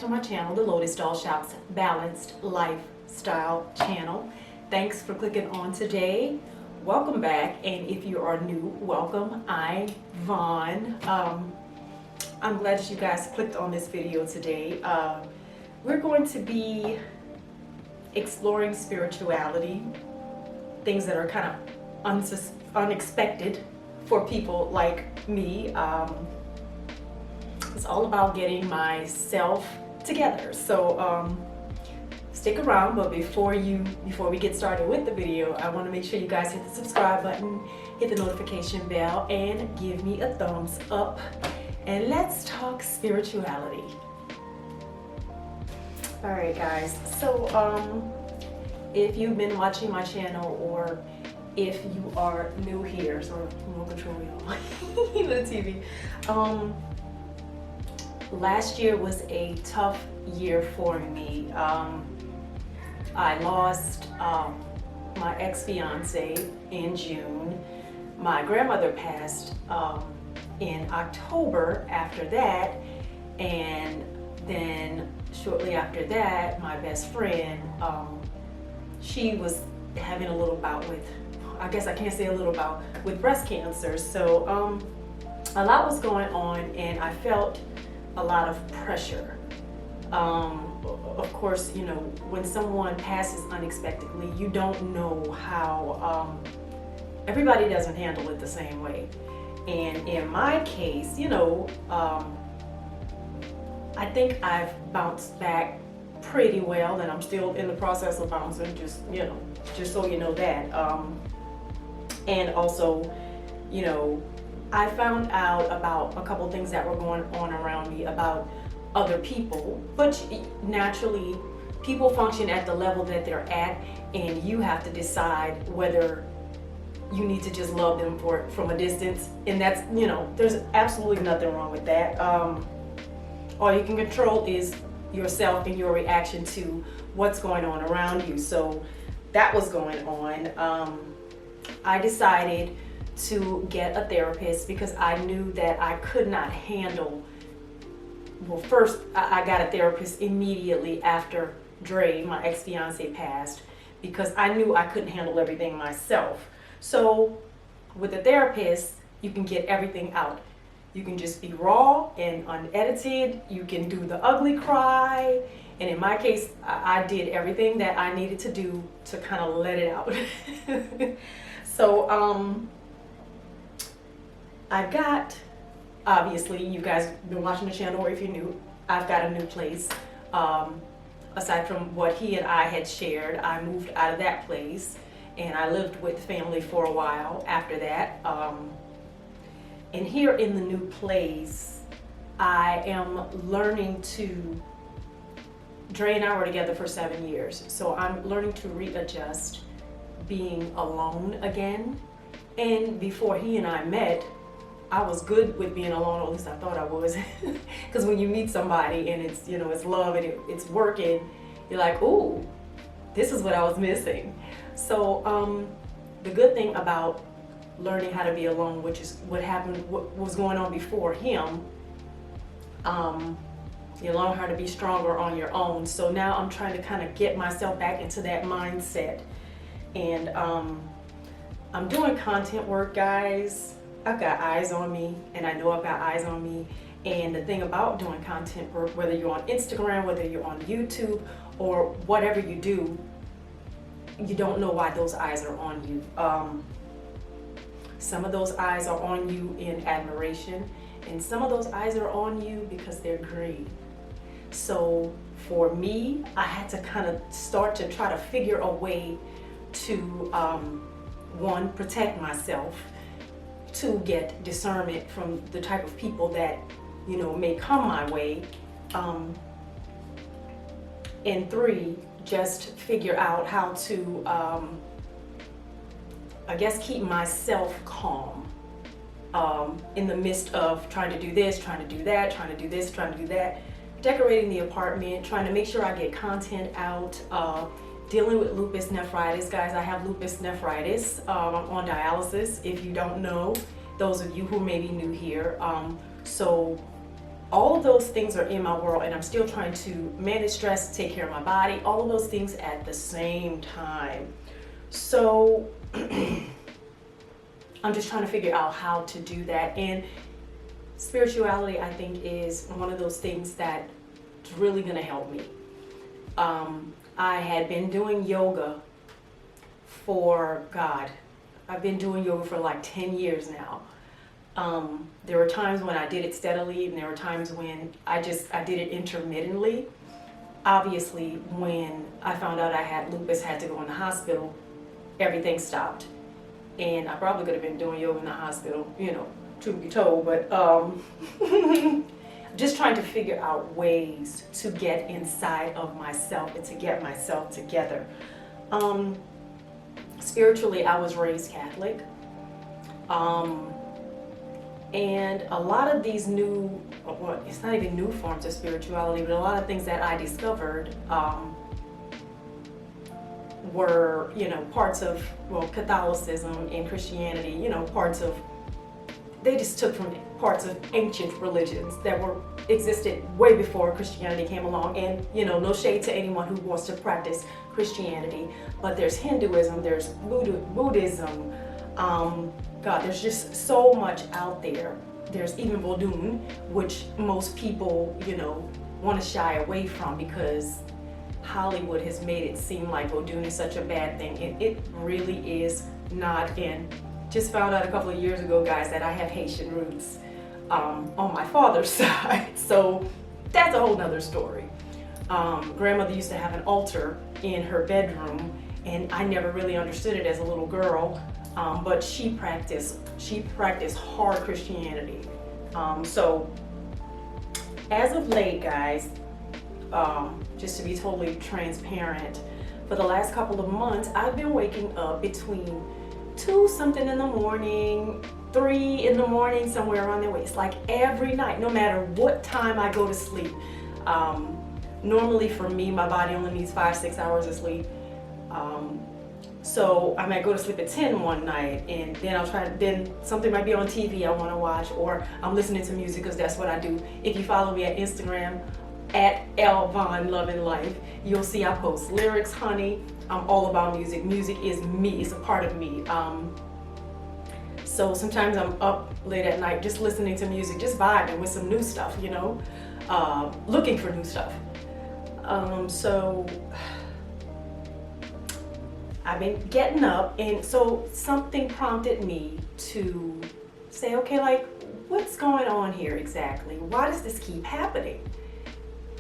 to my channel, the Lotus Doll Shop's Balanced Lifestyle channel. Thanks for clicking on today. Welcome back, and if you are new, welcome. I'm Vaughn. I'm glad that you guys clicked on this video today. We're going to be exploring spirituality, things that are kind of unexpected for people like me. It's all about getting myself together. So stick around, but before we get started with the video, I want to make sure you guys hit the subscribe button, hit the notification bell, and give me a thumbs up. And let's talk spirituality. All right, guys. So if you've been watching my channel, or if you are new here, so remote control y'all, the TV. Last year was a tough year for me. I lost my ex-fiance in June. My grandmother passed in October after that, and then shortly after that, my best friend, she was having a little bout with, I guess I can't say a little bout, with breast cancer. So a lot was going on, and I felt a lot of pressure. Of course, you know, when someone passes unexpectedly, you don't know how, everybody doesn't handle it the same way. And in my case, you know, I think I've bounced back pretty well, and I'm still in the process of bouncing, just so you know that. And also, you know, I found out about a couple things that were going on around me about other people, but naturally people function at the level that they're at, and you have to decide whether you need to just love them from a distance. And that's, you know, there's absolutely nothing wrong with that. All you can control is yourself and your reaction to what's going on around you. So that was going on. I decided to get a therapist because I knew that I could not handle, well, first I got a therapist immediately after Dre, my ex-fiance, passed, because I knew I couldn't handle everything myself. So with a therapist, you can get everything out. You can just be raw and unedited. You can do the ugly cry. And in my case, I did everything that I needed to do to kind of let it out. So I got, obviously, you guys have been watching the channel, or if you're new, I've got a new place. Aside from what he and I had shared, I moved out of that place, and I lived with family for a while after that. And here in the new place, I am learning to, Dre and I were together for 7 years, so I'm learning to readjust being alone again. And before he and I met, I was good with being alone, or at least I thought I was. Because when you meet somebody and it's, you know, it's love and it's working, you're like, ooh, this is what I was missing. So the good thing about learning how to be alone, which is what was going on before him, you learn how to be stronger on your own. So now I'm trying to kind of get myself back into that mindset. And I'm doing content work, guys. I've got eyes on me, and I know I've got eyes on me. And the thing about doing content work, whether you're on Instagram, whether you're on YouTube, or whatever you do, you don't know why those eyes are on you. Some of those eyes are on you in admiration, and some of those eyes are on you because they're green. So for me, I had to kind of start to try to figure a way to, one, protect myself, to get discernment from the type of people that, you know, may come my way, and three, just figure out how to, I guess, keep myself calm in the midst of trying to do this, trying to do that, trying to do this, trying to do that, decorating the apartment, trying to make sure I get content out, dealing with lupus nephritis. Guys, I have lupus nephritis. I'm on dialysis, if you don't know, those of you who may be new here. So all of those things are in my world, and I'm still trying to manage stress, take care of my body, all of those things at the same time. So I'm just trying to figure out how to do that. And spirituality, I think, is one of those things that's really going to help me. I had been doing yoga for, God, I've been doing yoga for like 10 years now. There were times when I did it steadily, and there were times when I did it intermittently. Obviously, when I found out I had lupus, had to go in the hospital, everything stopped. And I probably could have been doing yoga in the hospital, you know, truth be told, but just trying to figure out ways to get inside of myself and to get myself together. Spiritually, I was raised Catholic. And a lot of these new, well, it's not even new forms of spirituality, but a lot of things that I discovered were, you know, parts of, well, Catholicism and Christianity, you know, they just took from parts of ancient religions that existed way before Christianity came along. And, you know, no shade to anyone who wants to practice Christianity, but there's Hinduism, there's Buddhism, God, there's just so much out there. There's even Vodou, which most people, you know, want to shy away from because Hollywood has made it seem like Vodou is such a bad thing. And it really is not. And just found out a couple of years ago, guys, that I have Haitian roots on my father's side. So that's a whole nother story. Grandmother used to have an altar in her bedroom, and I never really understood it as a little girl. But she practiced hard Christianity. So as of late, guys, just to be totally transparent, for the last couple of months, I've been waking up between 2 something in the morning, 3 in the morning, somewhere around there. It's like every night, no matter what time I go to sleep. Normally for me, my body only needs 5-6 hours of sleep. So I might go to sleep at 10 one night, and then then something might be on TV I want to watch, or I'm listening to music because that's what I do. If you follow me at Instagram, at L.A.L Love and Life, you'll see I post lyrics, honey. I'm all about music. Music is me, it's a part of me. So sometimes I'm up late at night just listening to music, just vibing with some new stuff, you know, looking for new stuff. So I've been getting up, and so something prompted me to say, okay, like, what's going on here exactly? Why does this keep happening?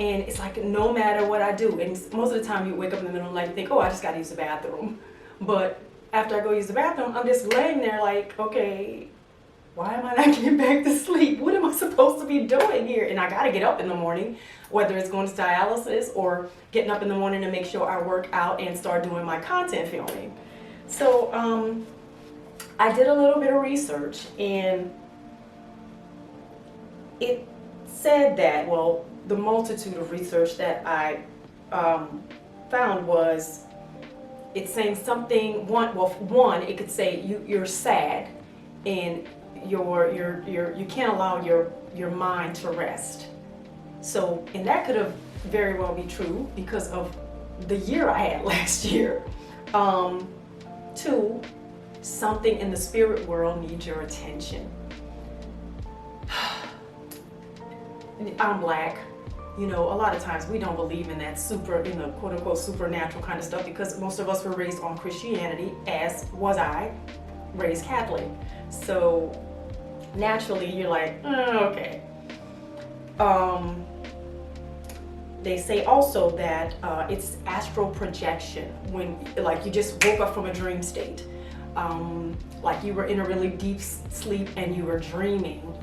And it's like no matter what I do, and most of the time you wake up in the middle of the night and think, oh, I just gotta use the bathroom. But after I go use the bathroom, I'm just laying there like, okay, why am I not getting back to sleep? What am I supposed to be doing here? And I gotta get up in the morning, whether it's going to dialysis or getting up in the morning to make sure I work out and start doing my content filming. So I did a little bit of research, and it said that, well, the multitude of research that I found was, it's saying something, one, it could say you're sad, and you can't allow your mind to rest. So, and that could have very well be true because of the year I had last year. 2, something in the spirit world needs your attention. I'm Black. You know, a lot of times we don't believe in that quote unquote supernatural kind of stuff because most of us were raised on Christianity, as was I, raised Catholic. So naturally you're like, okay. They say also that it's astral projection, when like you just woke up from a dream state, like you were in a really deep sleep and you were dreaming.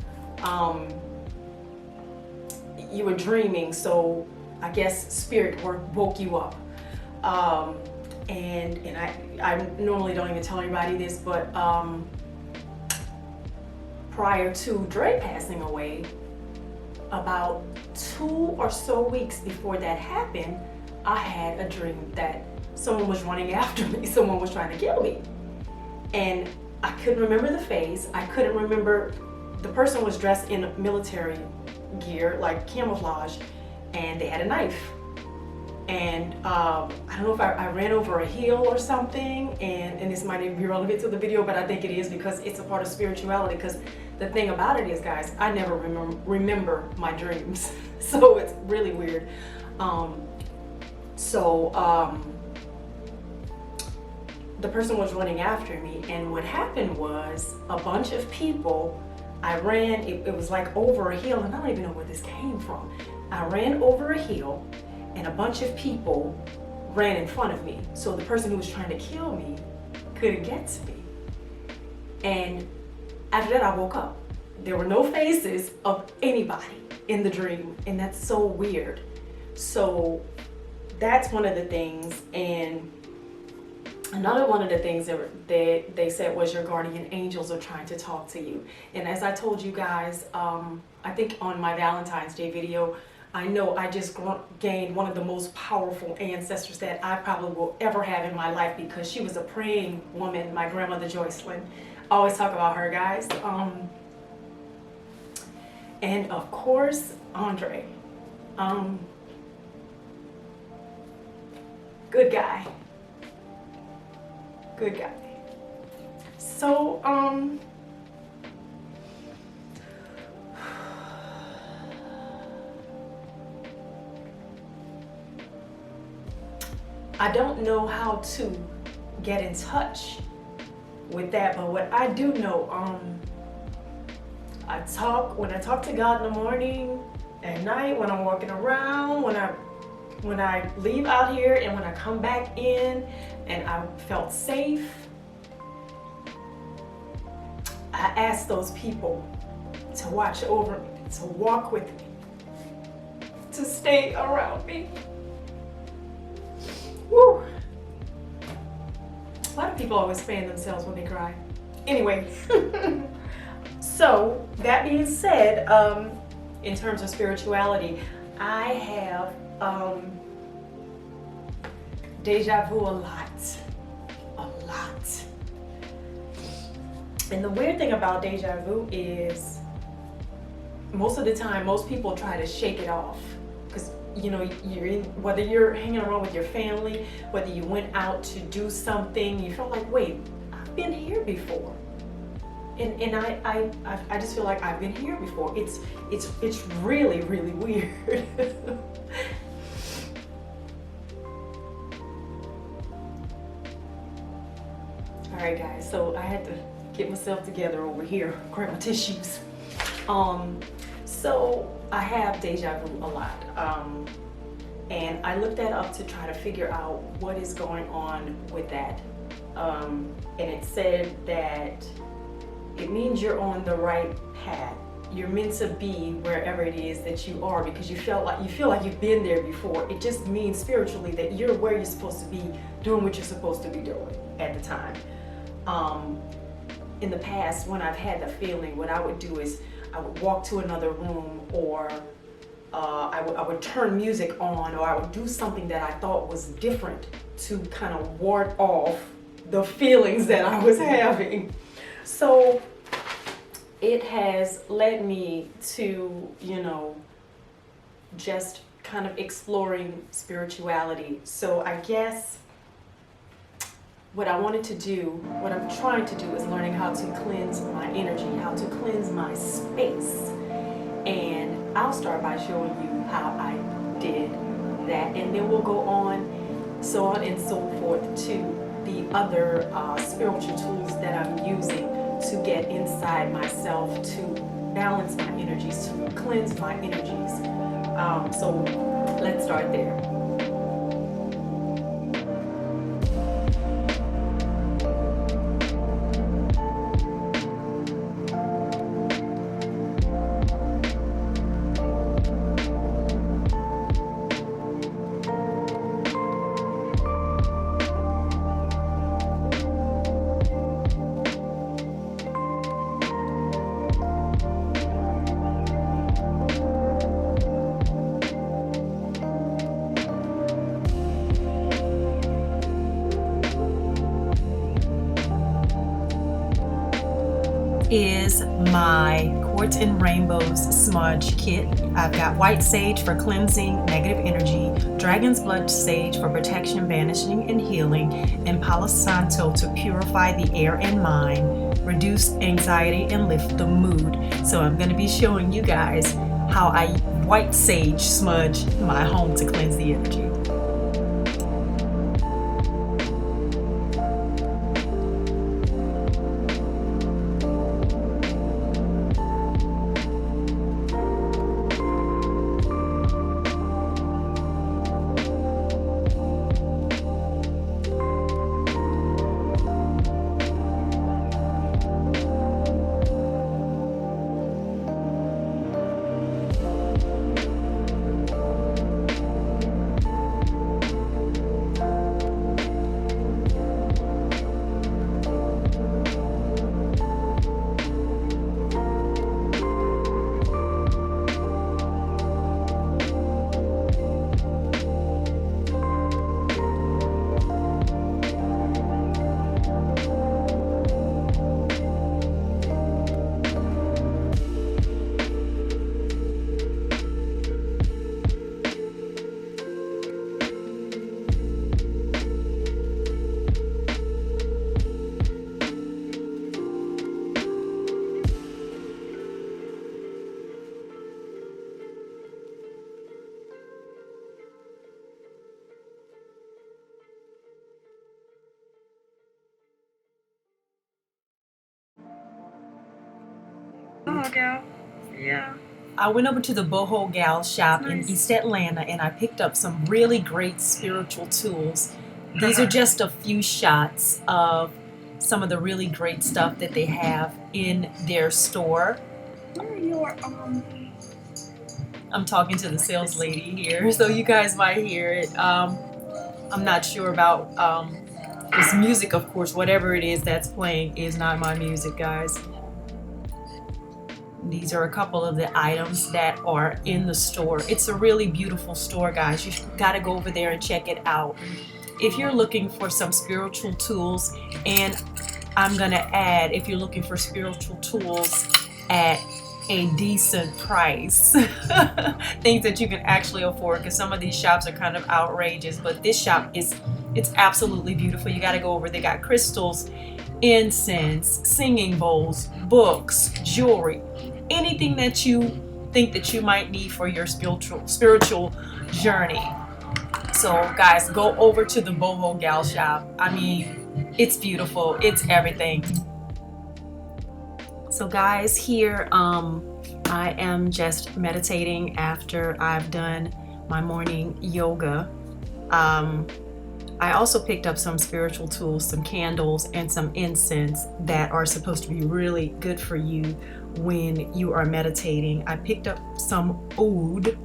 So I guess spirit woke you up. And I normally don't even tell anybody this, but prior to Dre passing away, about 2 or so weeks before that happened, I had a dream that someone was running after me, someone was trying to kill me. And I couldn't remember the face, I couldn't remember, the person was dressed in military gear, like camouflage, and they had a knife. And I don't know if I ran over a hill or something, and this might even be relevant to the video, but I think it is because it's a part of spirituality. Because the thing about it is, guys, I never remember my dreams. So it's really weird. The person was running after me, and what happened was a bunch of people, I ran, it was like over a hill, and I don't even know where this came from. I ran over a hill, and a bunch of people ran in front of me. So the person who was trying to kill me couldn't get to me. And after that, I woke up. There were no faces of anybody in the dream, and that's so weird. So that's one of the things. And another one of the things that they said was your guardian angels are trying to talk to you. And as I told you guys, I think on my Valentine's Day video, I know I just gained one of the most powerful ancestors that I probably will ever have in my life, because she was a praying woman, my grandmother Joycelyn. I always talk about her, guys. And of course, Andre. Good guy. Good guy. So, I don't know how to get in touch with that, but what I do know, when I talk to God in the morning, at night, when I'm walking around, when I leave out here, and when I come back in, and I felt safe, I ask those people to watch over me, to walk with me, to stay around me. Woo. A lot of people always fan themselves when they cry. Anyway, so that being said, in terms of spirituality, I have deja vu a lot. And the weird thing about deja vu is most of the time, most people try to shake it off. Because, you know, whether you're hanging around with your family, whether you went out to do something, you feel like, wait, I've been here before. And I just feel like I've been here before. It's really, really weird. All right, guys, so I had to get myself together over here, grab my tissues. So I have deja vu a lot. And I looked that up to try to figure out what is going on with that. And it said that it means you're on the right path. You're meant to be wherever it is that you are, because you feel like you've been there before. It just means spiritually that you're where you're supposed to be, doing what you're supposed to be doing at the time. In the past, when I've had the feeling, what I would do is I would walk to another room, or I would turn music on, or I would do something that I thought was different to kind of ward off the feelings that I was having. So it has led me to, you know, just kind of exploring spirituality. So I guess what I wanted to do, what I'm trying to do, is learning how to cleanse my energy, how to cleanse my space. And I'll start by showing you how I did that, and then we'll go on, so on and so forth, to the other spiritual tools that I'm using to get inside myself, to balance my energies, to cleanse my energies. So let's start there. is my Quartz and Rainbows smudge kit. I've got white sage for cleansing negative energy, dragon's blood sage for protection, banishing, and healing, and Palo Santo to purify the air and mind, reduce anxiety, and lift the mood. So I'm going to be showing you guys how I white sage smudge my home to cleanse the energy. Boho gal. Yeah. I went over to the Boho Gal shop in East Atlanta and I picked up some really great spiritual tools. These are just a few shots of some of the really great stuff that they have in their store. Where are your I'm talking to the sales lady here, so you guys might hear it. I'm not sure about this music, of course. Whatever it is that's playing is not my music, guys. These are a couple of the items that are in the store. It's a really beautiful store, guys. You got to go over there and check it out. If you're looking for some spiritual tools, and I'm going to add, if you're looking for spiritual tools at a decent price, things that you can actually afford, because some of these shops are kind of outrageous, but this shop it's absolutely beautiful. You got to go over. They got crystals, incense, singing bowls, books, jewelry, anything that you think that you might need for your spiritual journey. So guys, go over to the Boho Gal shop. I mean, it's beautiful. It's everything. So guys, here I am just meditating after I've done my morning yoga. I also picked up some spiritual tools, some candles, and some incense that are supposed to be really good for you when you are meditating. I picked up some oud.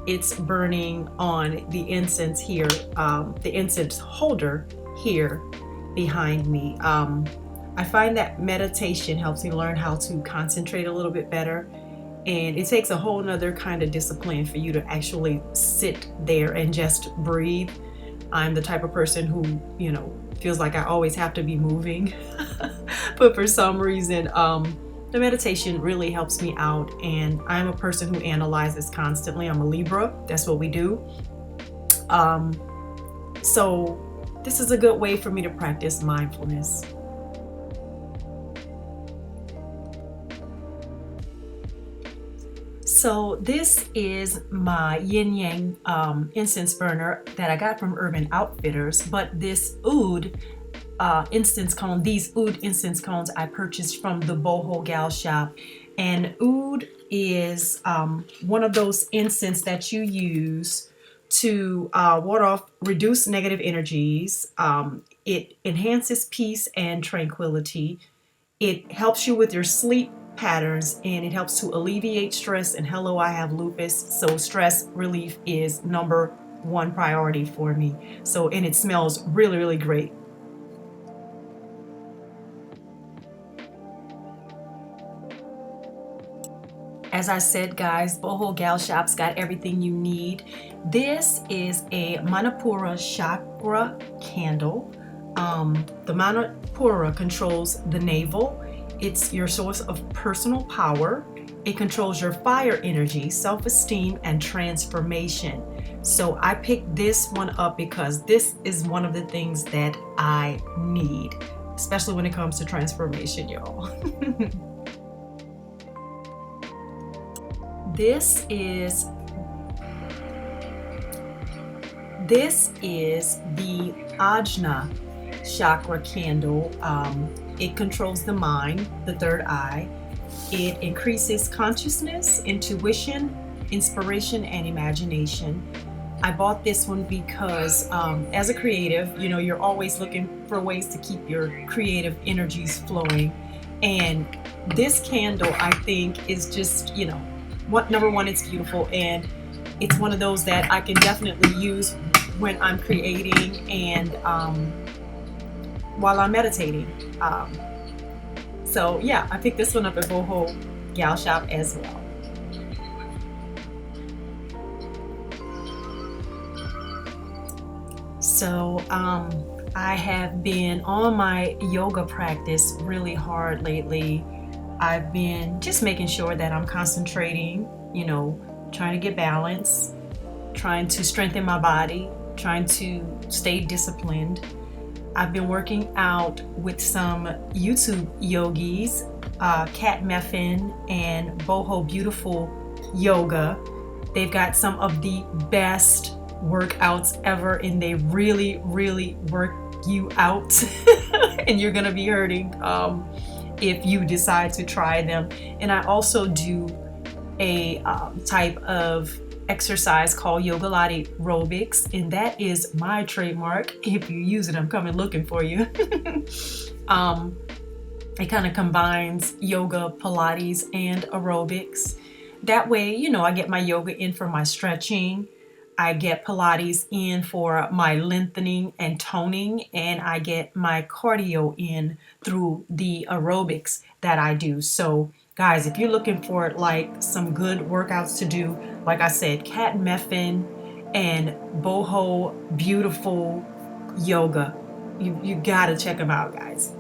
It's burning on the incense here, the incense holder here behind me. I find that meditation helps me learn how to concentrate a little bit better. And it takes a whole nother kind of discipline for you to actually sit there and just breathe. I'm the type of person who, feels like I always have to be moving. But for some reason, the meditation really helps me out. And I'm a person who analyzes constantly. I'm a Libra. That's what we do. So this is a good way for me to practice mindfulness. So this is my yin yang incense burner that I got from Urban Outfitters, but this oud incense cone, these oud incense cones I purchased from the Boho Gal shop. And oud is one of those incense that you use to ward off, reduce negative energies. It enhances peace and tranquility. It helps you with your sleep patterns, and it helps to alleviate stress. And hello, I have lupus, so stress relief is #1 priority for me. So, and it smells really, really great. As I said, guys, Boho Gal Shop's got everything you need. This is a monopora chakra candle. The monopora controls the navel. It's your source of personal power. It controls your fire energy, self-esteem, and transformation. So I picked this one up because this is one of the things that I need, especially when it comes to transformation, y'all. This is the ajna chakra candle. It controls the mind, the third eye. It increases consciousness, intuition, inspiration, and imagination. I bought this one because as a creative, you know, you're always looking for ways to keep your creative energies flowing. And this candle, I think, is just, you know, number one, it's beautiful, and it's one of those that I can definitely use when I'm creating and while I'm meditating. So yeah, I picked this one up at Boho Gal Shop as well. So I have been on my yoga practice really hard lately. I've been just making sure that I'm concentrating, you know, trying to get balance, trying to strengthen my body, trying to stay disciplined. I've been working out with some YouTube yogis, Kat Meffin and Boho Beautiful Yoga. They've got some of the best workouts ever, and they really, really work you out. And you're gonna be hurting if you decide to try them. And I also do a type of exercise called yoga aerobics, and that is my trademark. If you use it, I'm coming looking for you. It kind of combines yoga, Pilates, and aerobics. That way, you know, I get my yoga in for my stretching, I get Pilates in for my lengthening and toning, and I get my cardio in through the aerobics that I do. So guys, if you're looking for like some good workouts to do, like I said, Kat Meffin and Boho Beautiful Yoga, you gotta check them out, guys.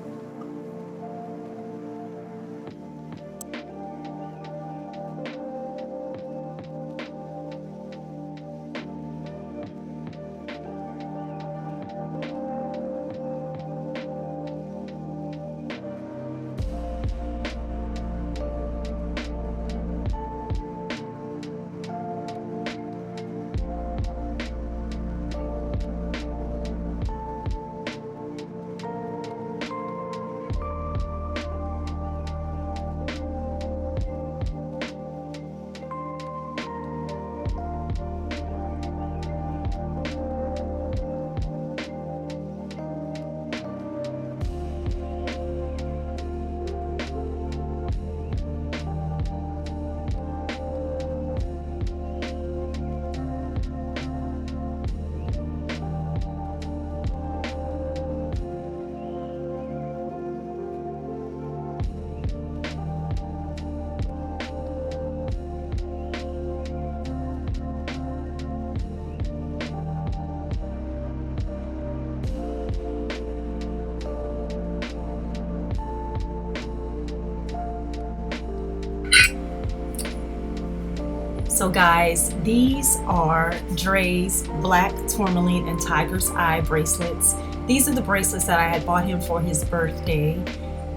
So guys, these are Dre's black tourmaline and tiger's eye bracelets. These are the bracelets that I had bought him for his birthday,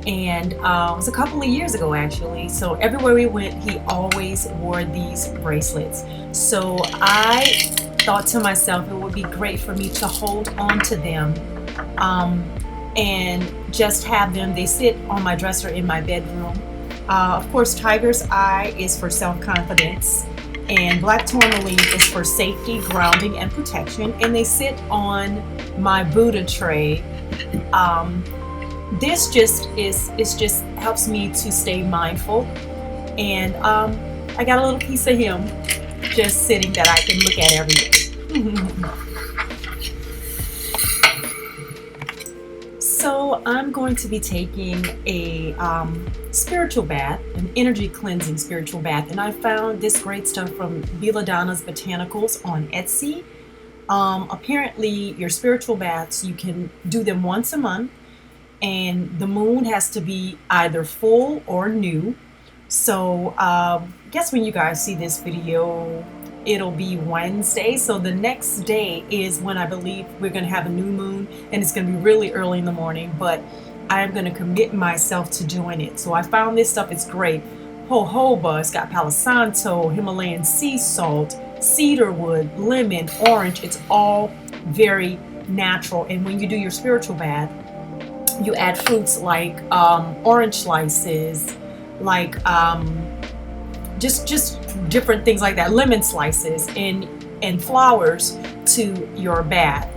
and it was a couple of years ago actually. So everywhere we went, he always wore these bracelets. So I thought to myself it would be great for me to hold on to them and just have them. They sit on my dresser in my bedroom. Of course, tiger's eye is for self-confidence, and black tourmaline is for safety, grounding, and protection, and they sit on my Buddha tray. This just helps me to stay mindful, and I got a little piece of him just sitting that I can look at every day. So I'm going to be taking a spiritual bath, an energy cleansing spiritual bath, and I found this great stuff from Belladonna's Botanicals on Etsy. Apparently your spiritual baths, you can do them once a month, and the moon has to be either full or new. So guess when you guys see this video, it'll be Wednesday. So the next day is when I believe we're going to have a new moon, and it's going to be really early in the morning, but I'm going to commit myself to doing it. So I found this stuff. It's great. Jojoba, it's got Palo Santo, Himalayan sea salt, cedarwood, lemon, orange. It's all very natural. And when you do your spiritual bath, you add fruits like orange slices, like just different things like that, lemon slices, and flowers to your bath.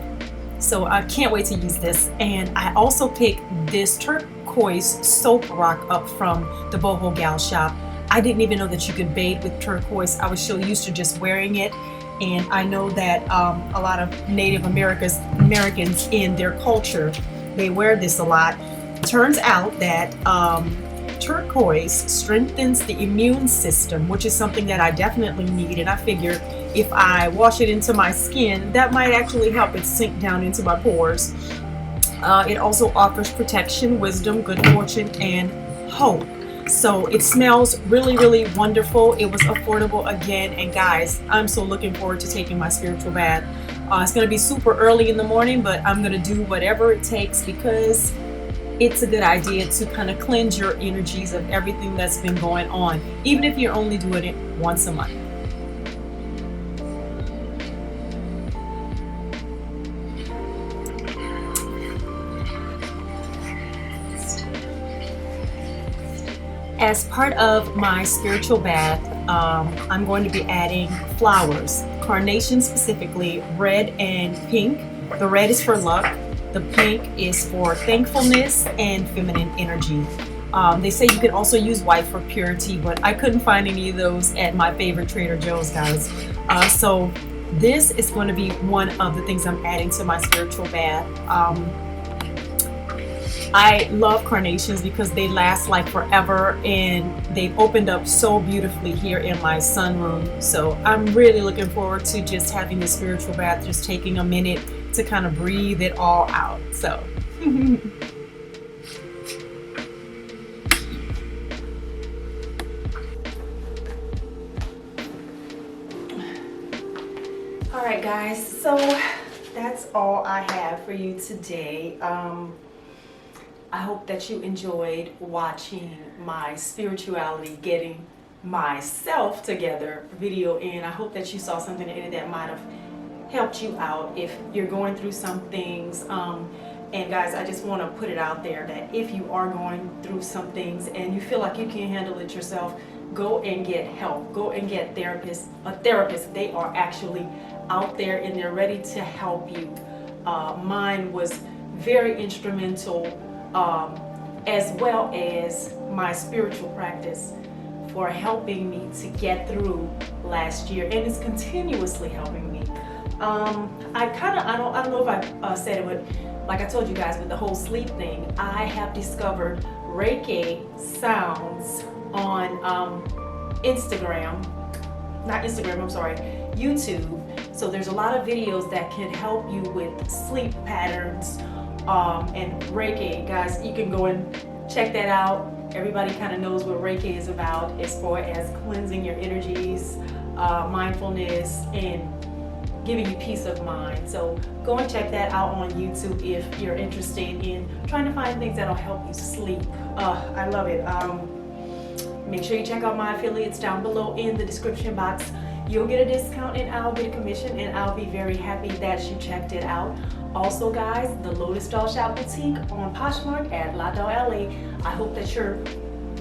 So I can't wait to use this. And I also picked this turquoise soap rock up from the Boho Gal shop. I didn't even know that you could bathe with turquoise. I was so used to just wearing it. And I know that a lot of Native Americans in their culture, they wear this a lot. Turns out that turquoise strengthens the immune system, which is something that I definitely need. And I figure if I wash it into my skin, that might actually help it sink down into my pores. It also offers protection, wisdom, good fortune, and hope. So it smells really, really wonderful. It was affordable again. And guys, I'm so looking forward to taking my spiritual bath. It's going to be super early in the morning, but I'm going to do whatever it takes because it's a good idea to kind of cleanse your energies of everything that's been going on, even if you're only doing it once a month. As part of my spiritual bath, I'm going to be adding flowers, carnations specifically, red and pink. The red is for luck. The pink is for thankfulness and feminine energy. They say you can also use white for purity, but I couldn't find any of those at my favorite Trader Joe's, guys. So this is going to be one of the things I'm adding to my spiritual bath. I love carnations because they last like forever, and they've opened up so beautifully here in my sunroom. So I'm really looking forward to just having the spiritual bath, just taking a minute to kind of breathe it all out. So all right guys, so that's all I have for you today. I hope that you enjoyed watching my spirituality, getting myself together video, and I hope that you saw something in it that might have helped you out if you're going through some things. And guys, I just want to put it out there that if you are going through some things and you feel like you can't handle it yourself, go and get help. Go and get a therapist. They are actually out there and they're ready to help you. Mine was very instrumental, as well as my spiritual practice, for helping me to get through last year, and it's continuously helping me. I don't know if I said it, but like I told you guys with the whole sleep thing, I have discovered Reiki sounds on YouTube. So there's a lot of videos that can help you with sleep patterns and Reiki. Guys, you can go and check that out. Everybody kind of knows what Reiki is about as far as cleansing your energies, mindfulness, and giving you peace of mind. So go and check that out on YouTube if you're interested in trying to find things that'll help you sleep. I love it. Make sure you check out my affiliates down below in the description box. You'll get a discount and I'll get a commission, and I'll be very happy that you checked it out. Also guys, the Lotus Doll Shop Boutique on Poshmark at L.A.L. I hope that you're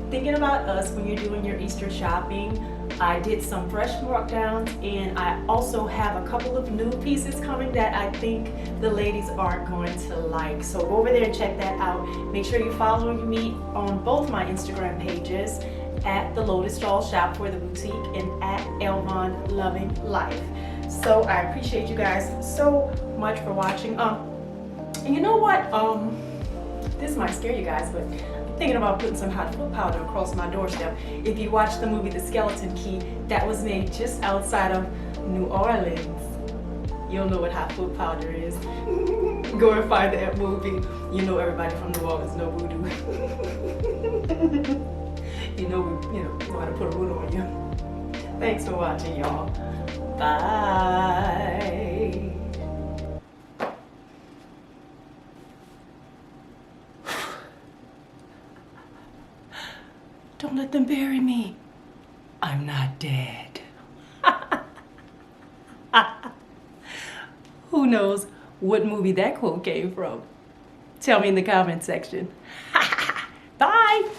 thinking about us when you're doing your Easter shopping. I did some fresh markdowns, and I also have a couple of new pieces coming that I think the ladies are going to like. So go over there and check that out. Make sure you're following me on both my Instagram pages, at the Lotus Doll Shop for the boutique and at L.A.L Loving Life. So I appreciate you guys so much for watching. And you know what? This might scare you guys, but I'm thinking about putting some hot foot powder across my doorstep. If you watch the movie The Skeleton Key, that was made just outside of New Orleans. you don't know what hot foot powder is, go and find that movie. You know everybody from New Orleans know voodoo. you know how to put a voodoo on you. Thanks for watching, y'all. Bye. Don't let them bury me. I'm not dead. Who knows what movie that quote came from? Tell me in the comment section. Bye.